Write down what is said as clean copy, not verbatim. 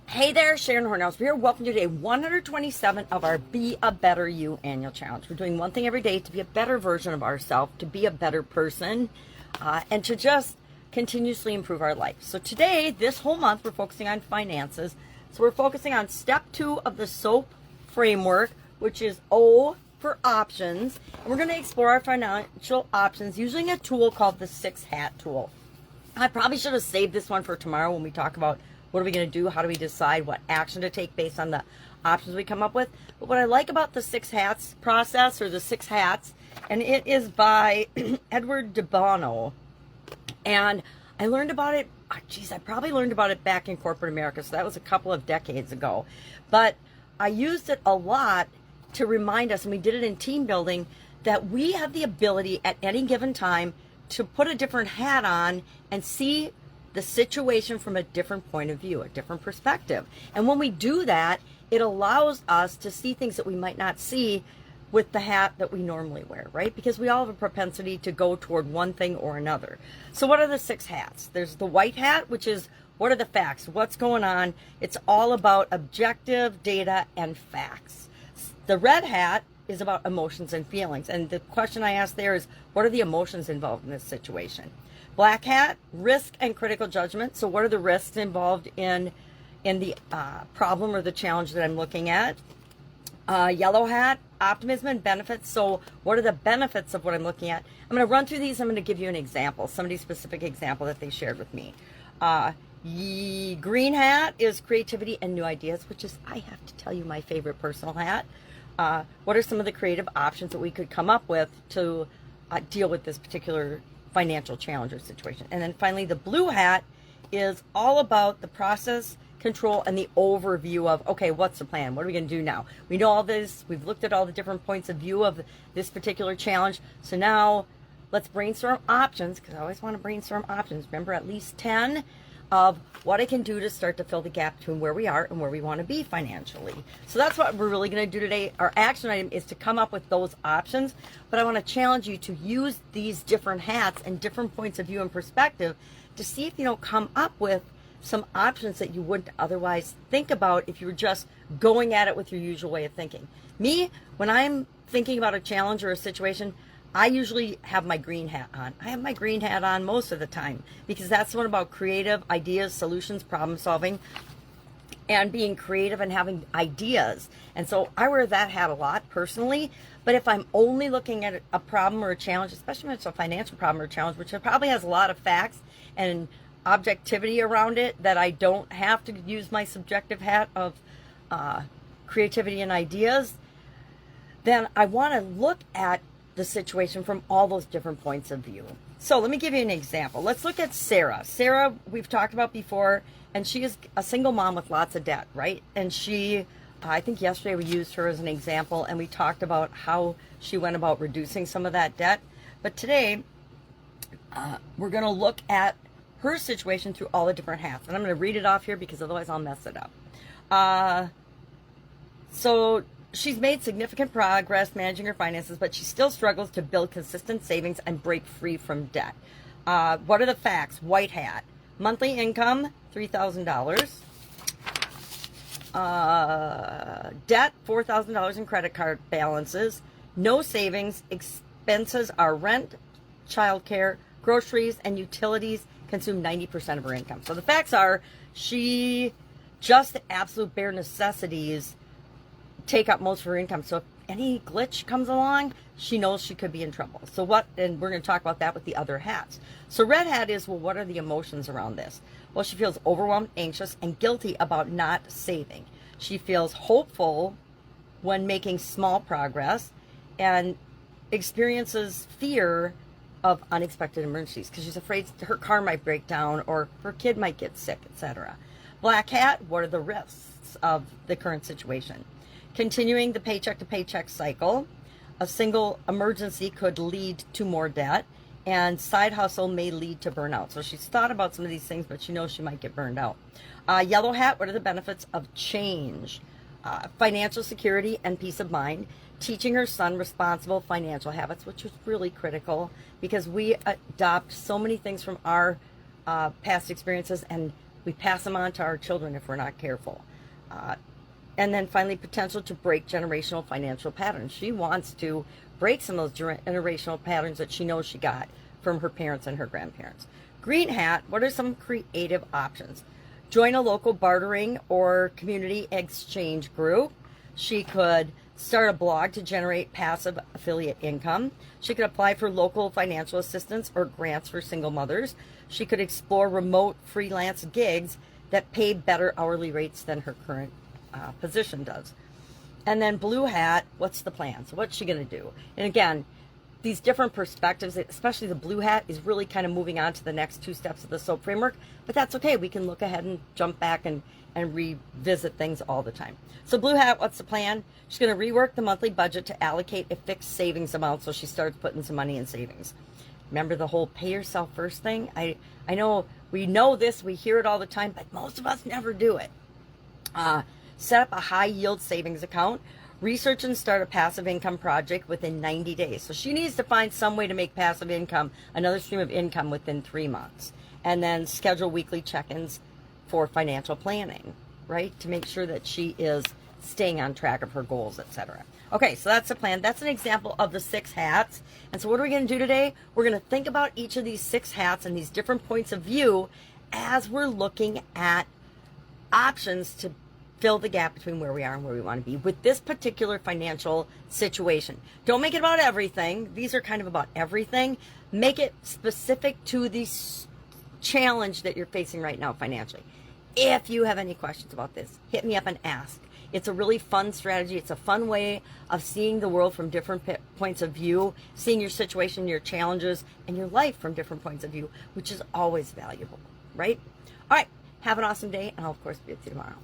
Hey there, Sharon Horne-Ellstrom here. Welcome to day 127 of our Be a Better You annual challenge. We're doing one thing every day to be a better version of ourselves, to be a better person, and to just continuously improve our life. So today, this whole month, we're focusing on finances. So we're focusing on step 2 of the SOAP framework, which is O for options. And we're going to explore our financial options using a tool called the 6-Hat tool. I probably should have saved this one for tomorrow when we talk about what are we going to do, how do we decide what action to take based on the options we come up with. But what I like about the 6 Hats process, or the 6 Hats, and it is by Edward de Bono. And I learned about it, I probably learned about it back in corporate America, so that was a couple of decades ago. But I used it a lot to remind us, and we did it in team building, that we have the ability at any given time to put a different hat on and see the situation from a different point of view, a different perspective. And when we do that, it allows us to see things that we might not see with the hat that we normally wear, right? Because we all have a propensity to go toward one thing or another. So what are the 6 hats? There's the white hat, which is what are the facts? What's going on? It's all about objective data and facts. The red hat is about emotions and feelings. And the question I asked there is, what are the emotions involved in this situation? Black hat, risk and critical judgment. So what are the risks involved in the problem or the challenge that I'm looking at? Yellow hat, optimism and benefits. So what are the benefits of what I'm looking at? I'm going to run through these. I'm going to give you an example, somebody's specific example that they shared with me. Green hat is creativity and new ideas, which is, I have to tell you, my favorite personal hat. What are some of the creative options that we could come up with to deal with this particular financial challenge or situation? And then finally, the blue hat is all about the process, control, and the overview of, okay, what's the plan? What are we going to do now? We know all this. We've looked at all the different points of view of this particular challenge. So now let's brainstorm options, because I always want to brainstorm options. Remember, at least 10 of what I can do to start to fill the gap between where we are and where we want to be financially. So that's what we're really going to do today. Our action item is to come up with those options, but I want to challenge you to use these different hats and different points of view and perspective to see if you don't come up with some options that you wouldn't otherwise think about if you were just going at it with your usual way of thinking. Me, when I'm thinking about a challenge or a situation, I usually have my green hat on. I have my green hat on most of the time because that's the one about creative ideas, solutions, problem solving, and being creative and having ideas. And so I wear that hat a lot personally. But if I'm only looking at a problem or a challenge, especially when it's a financial problem or challenge, which probably has a lot of facts and objectivity around it, that I don't have to use my subjective hat of creativity and ideas, then I want to look at the situation from all those different points of view. So let me give you an example. Let's look at Sarah. Sarah, we've talked about before, and she is a single mom with lots of debt, right? And she, I think yesterday we used her as an example, and we talked about how she went about reducing some of that debt. But today, we're going to look at her situation through all the different hats. And I'm going to read it off here because otherwise I'll mess it up. So she's made significant progress managing her finances, but she still struggles to build consistent savings and break free from debt. What are the facts? White hat. Monthly income, $3,000. Debt, $4,000 in credit card balances. No savings. Expenses are rent, childcare, groceries, and utilities consume 90% of her income. So the facts are, just the absolute bare necessities take up most of her income. So if any glitch comes along, she knows she could be in trouble. So and we're going to talk about that with the other hats. So red hat is, well, what are the emotions around this? Well, she feels overwhelmed, anxious, and guilty about not saving. She feels hopeful when making small progress and experiences fear of unexpected emergencies because she's afraid her car might break down or her kid might get sick, etc. Black hat, what are the risks of the current situation? Continuing the paycheck to paycheck cycle, a single emergency could lead to more debt, and side hustle may lead to burnout. So she's thought about some of these things, but she knows she might get burned out. Yellow hat, what are the benefits of change? Financial security and peace of mind. Teaching her son responsible financial habits, which is really critical because we adopt so many things from our past experiences and We pass them on to our children if we're not careful. And then finally, potential to break generational financial patterns. She wants to break some of those generational patterns that she knows she got from her parents and her grandparents. Green hat, what are some creative options? Join a local bartering or community exchange group. She could start a blog to generate passive affiliate income. She could apply for local financial assistance or grants for single mothers. She could explore remote freelance gigs that pay better hourly rates than her current position does. And then blue hat, what's the plan? So what's she going to do? And again, these different perspectives, especially the blue hat, is really kind of moving on to the next 2 steps of the SOAP framework, but that's okay. We can look ahead and jump back and revisit things all the time. So blue hat, what's the plan? She's going to rework the monthly budget to allocate a fixed savings amount, so she starts putting some money in savings. Remember the whole pay yourself first thing? I know we know this, we hear it all the time, but most of us never do it. Set up a high yield savings account. Research and start a passive income project within 90 days. So she needs to find some way to make passive income, another stream of income within 3 months. And then schedule weekly check-ins for financial planning, right? To make sure that she is staying on track of her goals, etc. Okay, so that's the plan. That's an example of the 6 hats. And so what are we going to do today? We're going to think about each of these 6 hats and these different points of view as we're looking at options to fill the gap between where we are and where we want to be with this particular financial situation. Don't make it about everything. These are kind of about everything. Make it specific to the challenge that you're facing right now financially. If you have any questions about this, hit me up and ask. It's a really fun strategy. It's a fun way of seeing the world from different points of view, seeing your situation, your challenges, and your life from different points of view, which is always valuable, right? All right. Have an awesome day, and I'll, of course, be with you tomorrow.